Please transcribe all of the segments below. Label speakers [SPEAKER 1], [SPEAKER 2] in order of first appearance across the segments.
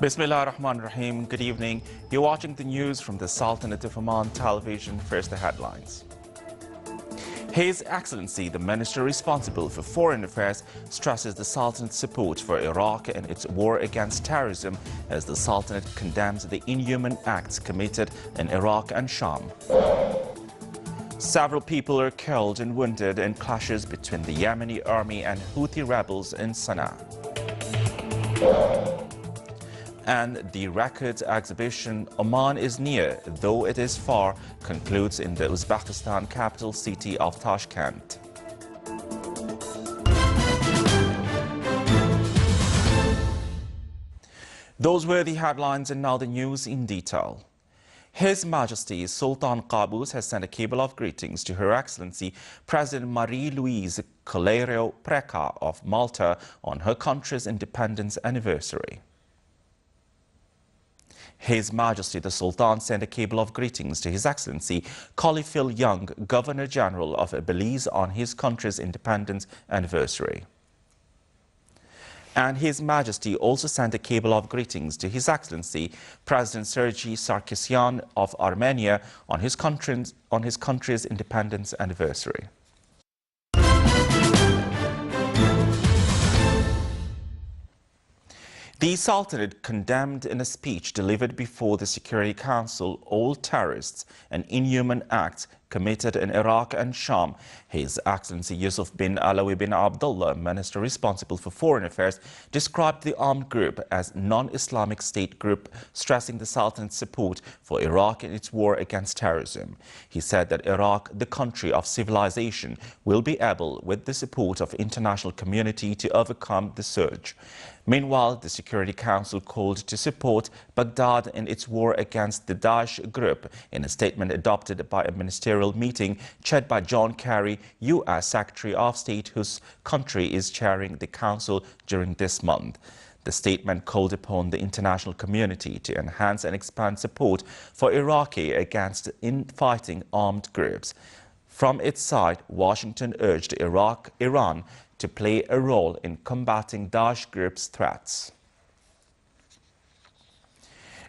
[SPEAKER 1] Bismillah ar-Rahman ar-Rahim. Good evening. You're watching the news from the Sultanate of Oman television. First, the headlines. His Excellency, the Minister responsible for Foreign Affairs, stresses the Sultanate's support for Iraq and its war against terrorism as the Sultanate condemns the inhuman acts committed in Iraq and Sham. Several people are killed and wounded in clashes between the Yemeni army and Houthi rebels in Sana'a. And the records exhibition Oman is near, though it is far, concludes in the Uzbekistan capital city of Tashkent. Those were the headlines, and now the news in detail. His Majesty Sultan Qaboos has sent a cable of greetings to Her Excellency President Marie-Louise Calerio-Preca of Malta on her country's independence anniversary. His Majesty the Sultan sent a cable of greetings to His Excellency Khaliphil Young, Governor-General of Belize, on his country's independence anniversary. And His Majesty also sent a cable of greetings to His Excellency President Sergei Sarkisyan of Armenia on his country's independence anniversary. The Sultanate condemned in a speech delivered before the Security Council all terrorists and inhuman acts committed in Iraq and Sham. His Excellency Yusuf bin Alawi bin Abdullah, Minister responsible for Foreign Affairs, described the armed group as non-Islamic state group, stressing the Sultanate's support for Iraq in its war against terrorism. He said that Iraq, the country of civilization, will be able, with the support of international community, to overcome the surge. Meanwhile, the Security Council called to support Baghdad in its war against the Daesh group in a statement adopted by a ministerial meeting chaired by John Kerry, U.S. Secretary of State, whose country is chairing the Council during this month. The statement called upon the international community to enhance and expand support for Iraqi against infighting armed groups. From its side, Washington urged Iran to play a role in combating Daesh group's threats.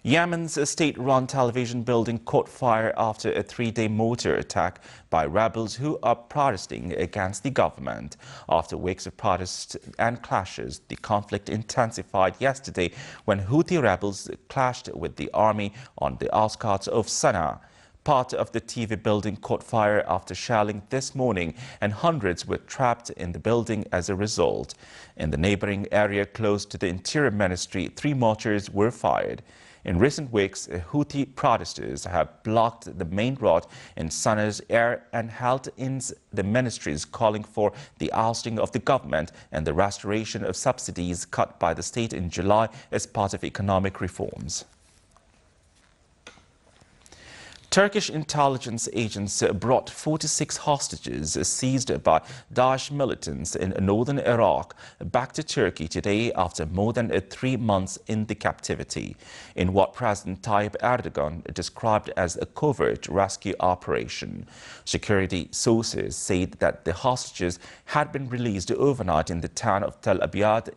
[SPEAKER 1] Yemen's state-run television building caught fire after a three-day mortar attack by rebels who are protesting against the government. After weeks of protests and clashes, the conflict intensified yesterday when Houthi rebels clashed with the army on the outskirts of Sana'a. Part of the TV building caught fire after shelling this morning, and hundreds were trapped in the building as a result. In the neighboring area close to the Interior Ministry, 3 mortars were fired. In recent weeks, Houthi protesters have blocked the main road in Sana'a's area and held in the ministries, calling for the ousting of the government and the restoration of subsidies cut by the state in July as part of economic reforms. Turkish intelligence agents brought 46 hostages seized by Daesh militants in northern Iraq back to Turkey today after more than 3 months in the captivity, in what President Tayyip Erdogan described as a covert rescue operation. Security sources said that the hostages had been released overnight in the town of Tel Abyad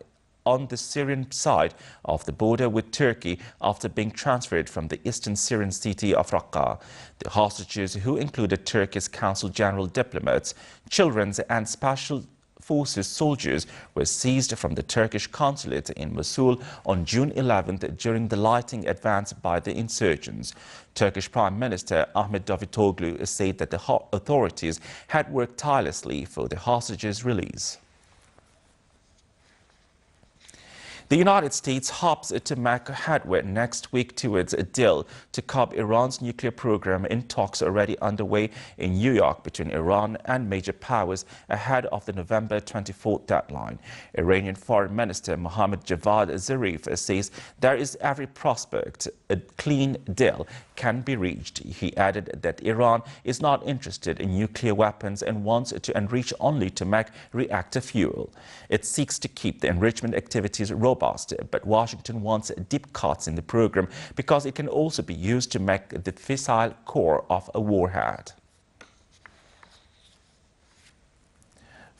[SPEAKER 1] on the Syrian side of the border with Turkey after being transferred from the eastern Syrian city of Raqqa. The hostages, who included Turkey's Consul General diplomats, children and special forces soldiers, were seized from the Turkish consulate in Mosul on June 11th during the lighting advance by the insurgents. Turkish Prime Minister Ahmet Davutoglu said that the authorities had worked tirelessly for the hostages' release. The United States hopes to make headway next week towards a deal to curb Iran's nuclear program in talks already underway in New York between Iran and major powers ahead of the November 24th deadline. Iranian Foreign Minister Mohammad Javad Zarif says there is every prospect a clean deal can be reached. He added that Iran is not interested in nuclear weapons and wants to enrich only to make reactor fuel. It seeks to keep the enrichment activities robust, but Washington wants deep cuts in the program because it can also be used to make the fissile core of a warhead.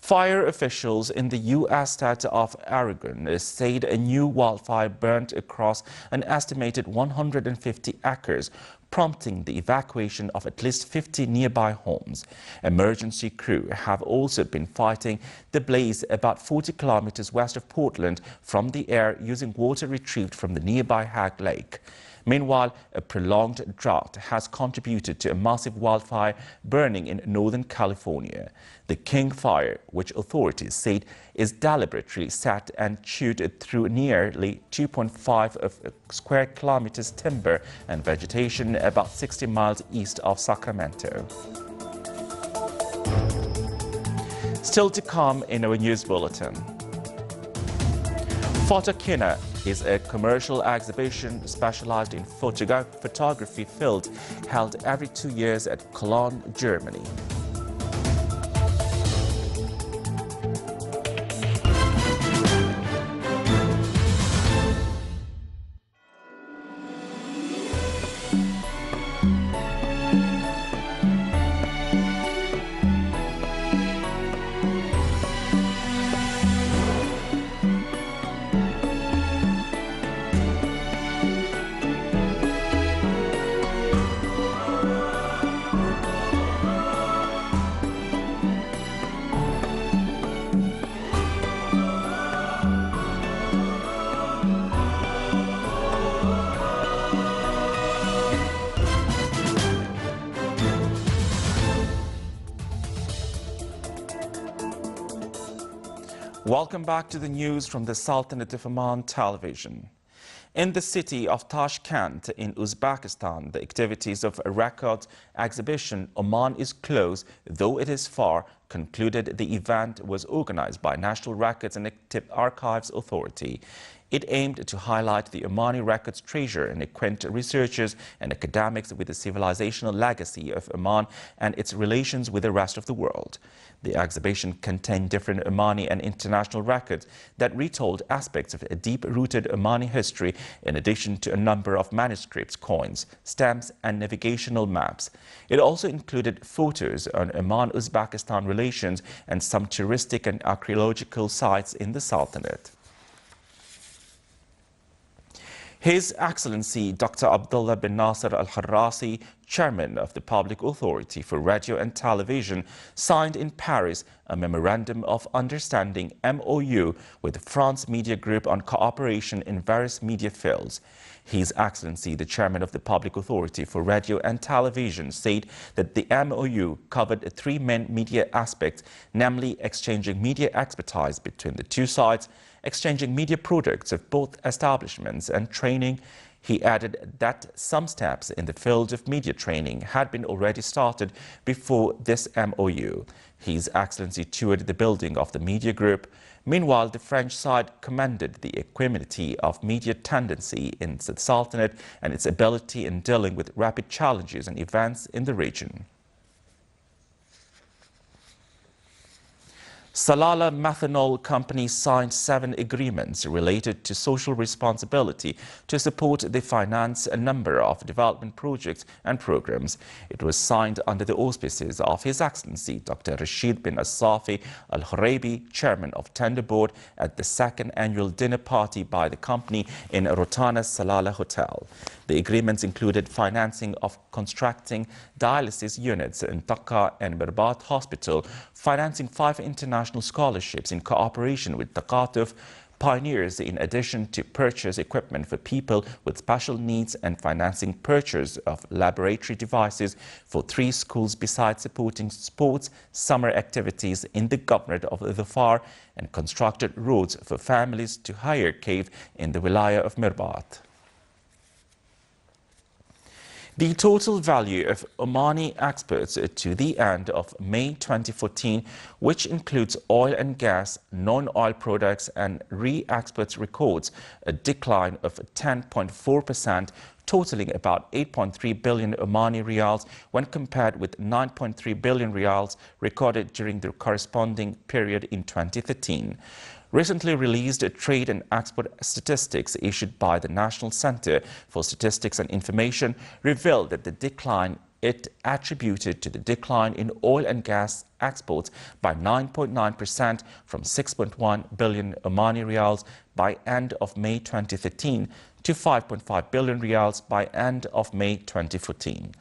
[SPEAKER 1] Fire officials in the U.S. state of Oregon said a new wildfire burned across an estimated 150 acres, prompting the evacuation of at least 50 nearby homes. Emergency crew have also been fighting the blaze about 40 kilometers west of Portland from the air using water retrieved from the nearby Hag Lake. Meanwhile, a prolonged drought has contributed to a massive wildfire burning in Northern California. The King Fire, which authorities said is deliberately set and chewed through nearly 2.5 of square kilometers timber and vegetation about 60 miles east of Sacramento. Still to come in our news bulletin. Photokina is a commercial exhibition specialized in photography field held every 2 years at Cologne, Germany. Welcome back to the news from the Sultanate of Oman television. In the city of Tashkent in Uzbekistan, the activities of a record exhibition Oman is Close, Though It Is Far, concluded. The event was organized by National Records and Archives Authority. It aimed to highlight the Omani records treasure and acquaint researchers and academics with the civilizational legacy of Oman and its relations with the rest of the world. The exhibition contained different Omani and international records that retold aspects of a deep-rooted Omani history, in addition to a number of manuscripts, coins, stamps, and navigational maps. It also included photos on Oman-Uzbekistan relations and some touristic and archaeological sites in the Sultanate. His Excellency Dr. Abdullah bin Nasser Al-Harrasi, Chairman of the Public Authority for Radio and Television, signed in Paris a Memorandum of Understanding (MOU) with France Media Group on cooperation in various media fields. His Excellency, the Chairman of the Public Authority for Radio and Television, said that the MOU covered three main media aspects, namely exchanging media expertise between the two sides, exchanging media products of both establishments, and training. He added that some steps in the field of media training had been already started before this MOU. His Excellency toured the building of the media group. Meanwhile, the French side commended the equanimity of media tendency in the Sultanate and its ability in dealing with rapid challenges and events in the region. Salalah Methanol Company signed 7 agreements related to social responsibility to support the finance a number of development projects and programs. It was signed under the auspices of His Excellency Dr. Rashid bin Asafi Al-Huraibi, Chairman of Tender Board, at the 2nd annual dinner party by the company in Rotana Salalah Hotel. The agreements included financing of constructing dialysis units in Dhaka and Mirbat Hospital, financing 5 international scholarships in cooperation with Taqatuf Pioneers, in addition to purchase equipment for people with special needs, and financing purchase of laboratory devices for 3 schools, besides supporting sports, summer activities in the Governorate of Dhofar, and constructed roads for families to hire cave in the Wilaya of Mirbat. The total value of Omani exports to the end of May 2014, which includes oil and gas, non-oil products and re-exports, records a decline of 10.4%, totaling about 8.3 billion Omani riyals when compared with 9.3 billion riyals recorded during the corresponding period in 2013. Recently released trade and export statistics issued by the National Center for Statistics and Information revealed that the decline it attributed to the decline in oil and gas exports by 9.9% from 6.1 billion Omani riyals by end of May 2013 to 5.5 billion riyals by end of May 2014.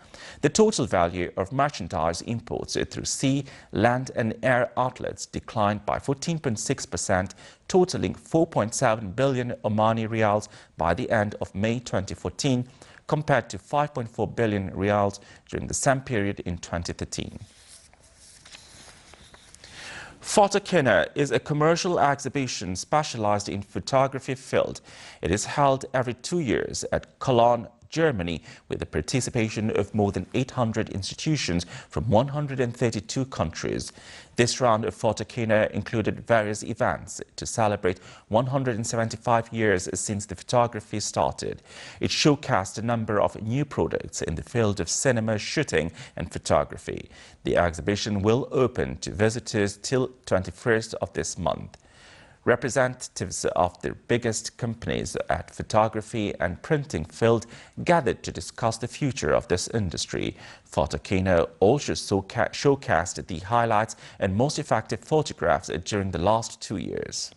[SPEAKER 1] The total value of merchandise imports through sea, land and air outlets declined by 14.6%, totaling 4.7 billion Omani riyals by the end of May 2014, compared to 5.4 billion riyals during the same period in 2013. Photokina is a commercial exhibition specialized in photography field. It is held every 2 years at Cologne, Germany, with the participation of more than 800 institutions from 132 countries. This round of Photokina included various events to celebrate 175 years since the photography started. It showcased a number of new products in the field of cinema shooting and photography. The exhibition will open to visitors till 21st of this month. Representatives of the biggest companies at photography and printing field gathered to discuss the future of this industry. Photokina also showcased the highlights and most effective photographs during the last 2 years.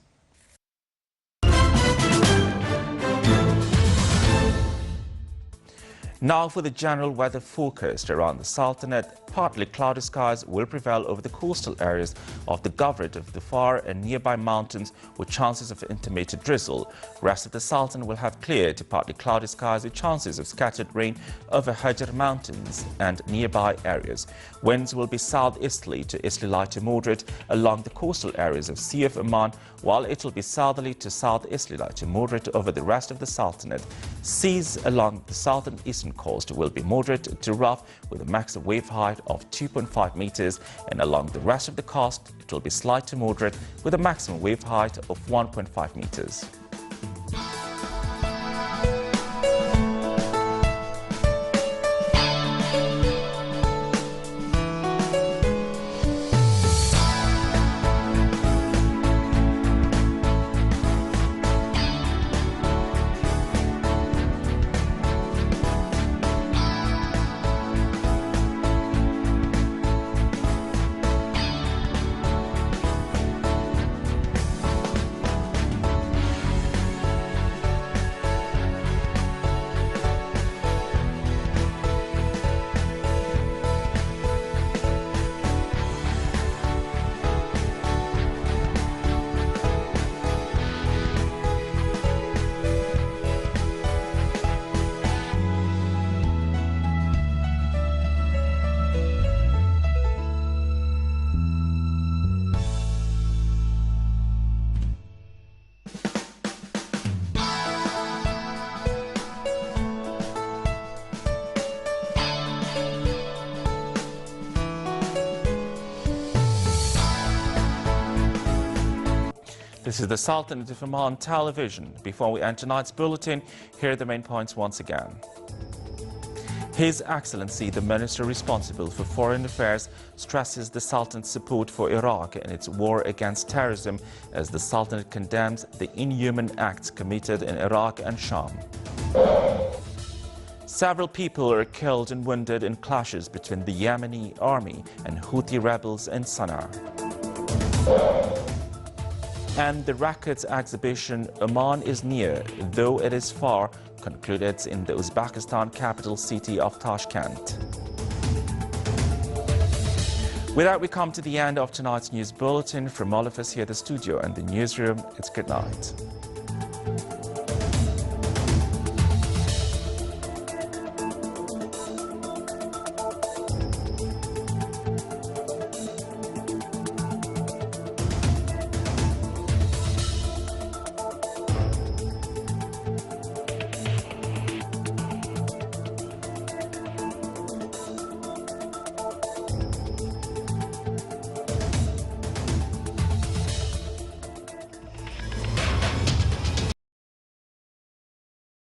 [SPEAKER 1] Now for the general weather forecast around the Sultanate. Partly cloudy skies will prevail over the coastal areas of the Governorate of Dhofar and nearby mountains with chances of intermittent drizzle. Rest of the Sultan will have clear to partly cloudy skies with chances of scattered rain over Hajar mountains and nearby areas. Winds will be southeasterly to easterly light to moderate along the coastal areas of Sea of Oman, while it will be southerly to southeasterly light to moderate over the rest of the Sultanate. Seas along the southern eastern coast will be moderate to rough with a maximum wave height of 2.5 meters, and along the rest of the coast it will be slight to moderate with a maximum wave height of 1.5 meters. This is the Sultanate of Oman television. Before we end tonight's bulletin, here are the main points once again. His Excellency, the Minister responsible for Foreign Affairs, stresses the Sultan's support for Iraq in its war against terrorism as the Sultanate condemns the inhuman acts committed in Iraq and Sham. Several people are killed and wounded in clashes between the Yemeni army and Houthi rebels in Sana'a. And the Rackets exhibition Oman is Near, Though It Is Far, concluded in the Uzbekistan capital city of Tashkent. With that, we come to the end of tonight's news bulletin. From all of us here at the studio and the newsroom, it's good night.